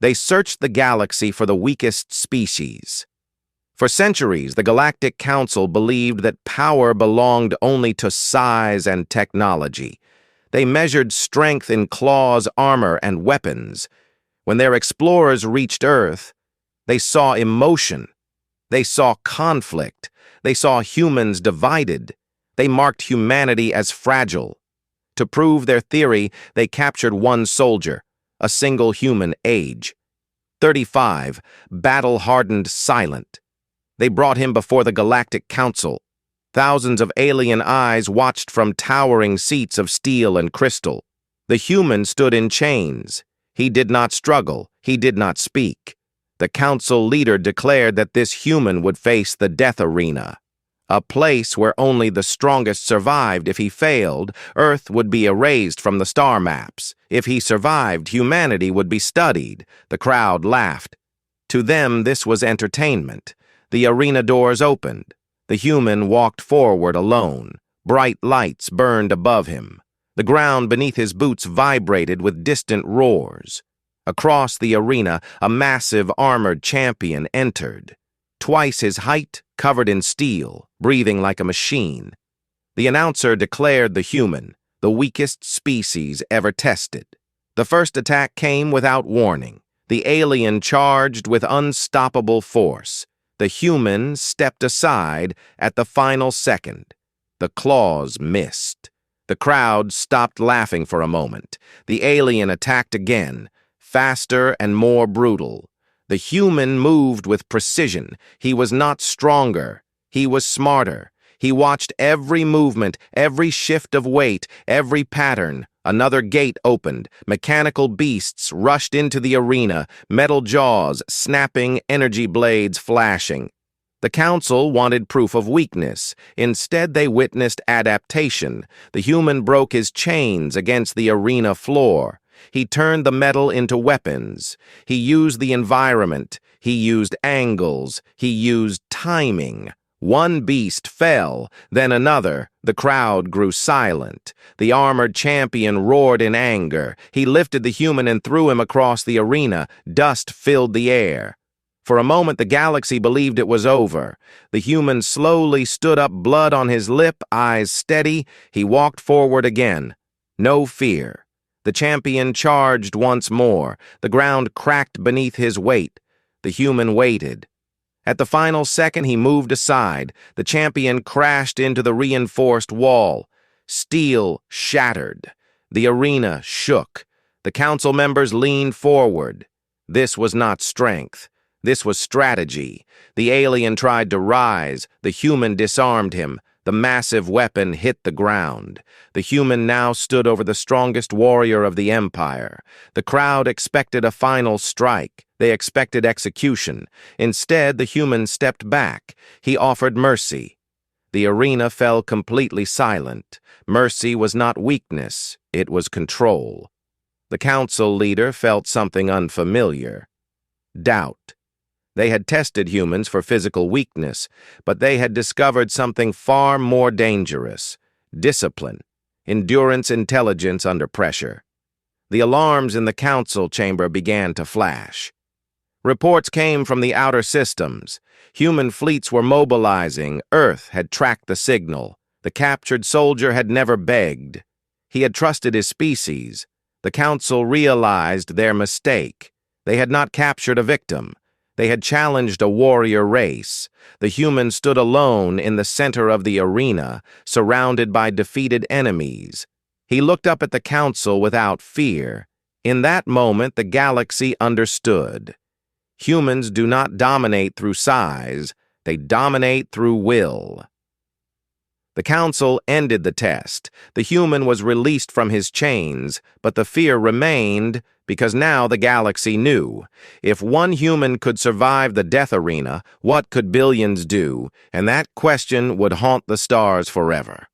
They searched the galaxy for the weakest species. For centuries, the Galactic Council believed that power belonged only to size and technology. They measured strength in claws, armor, and weapons. When their explorers reached Earth, they saw emotion. They saw conflict. They saw humans divided. They marked humanity as fragile. To prove their theory, they captured one soldier, a single human age. 35, battle-hardened, silent. They brought him before the Galactic Council. Thousands of alien eyes watched from towering seats of steel and crystal. The human stood in chains. He did not struggle. He did not speak. The council leader declared that this human would face the death arena, a place where only the strongest survived. If he failed, Earth would be erased from the star maps. If he survived, humanity would be studied. The crowd laughed. To them, this was entertainment. The arena doors opened. The human walked forward alone. Bright lights burned above him. The ground beneath his boots vibrated with distant roars. Across the arena, a massive armored champion entered. Twice his height, covered in steel, breathing like a machine. The announcer declared the human, the weakest species ever tested. The first attack came without warning. The alien charged with unstoppable force. The human stepped aside at the final second. The claws missed. The crowd stopped laughing for a moment. The alien attacked again, faster and more brutal. The human moved with precision. He was not stronger. He was smarter. He watched every movement, every shift of weight, every pattern. Another gate opened. Mechanical beasts rushed into the arena, metal jaws snapping, energy blades flashing. The council wanted proof of weakness. Instead, they witnessed adaptation. The human broke his chains against the arena floor. He turned the metal into weapons. He used the environment. He used angles. He used timing. One beast fell, then another. The crowd grew silent. The armored champion roared in anger. He lifted the human and threw him across the arena. Dust filled the air. For a moment, the galaxy believed it was over. The human slowly stood up, blood on his lip, eyes steady. He walked forward again. No fear. The champion charged once more. The ground cracked beneath his weight. The human waited. At the final second, he moved aside. The champion crashed into the reinforced wall. Steel shattered. The arena shook. The council members leaned forward. This was not strength. This was strategy. The alien tried to rise. The human disarmed him. The massive weapon hit the ground. The human now stood over the strongest warrior of the Empire. The crowd expected a final strike. They expected execution. Instead, the human stepped back. He offered mercy. The arena fell completely silent. Mercy was not weakness. It was control. The council leader felt something unfamiliar. Doubt. They had tested humans for physical weakness, but they had discovered something far more dangerous: discipline, endurance, intelligence under pressure. The alarms in the council chamber began to flash. Reports came from the outer systems. Human fleets were mobilizing. Earth had tracked the signal. The captured soldier had never begged. He had trusted his species. The council realized their mistake. They had not captured a victim. They had challenged a warrior race. The human stood alone in the center of the arena, surrounded by defeated enemies. He looked up at the council without fear. In that moment, the galaxy understood. Humans do not dominate through size. They dominate through will. The council ended the test. The human was released from his chains, but the fear remained because now the galaxy knew. If one human could survive the death arena, what could billions do? And that question would haunt the stars forever.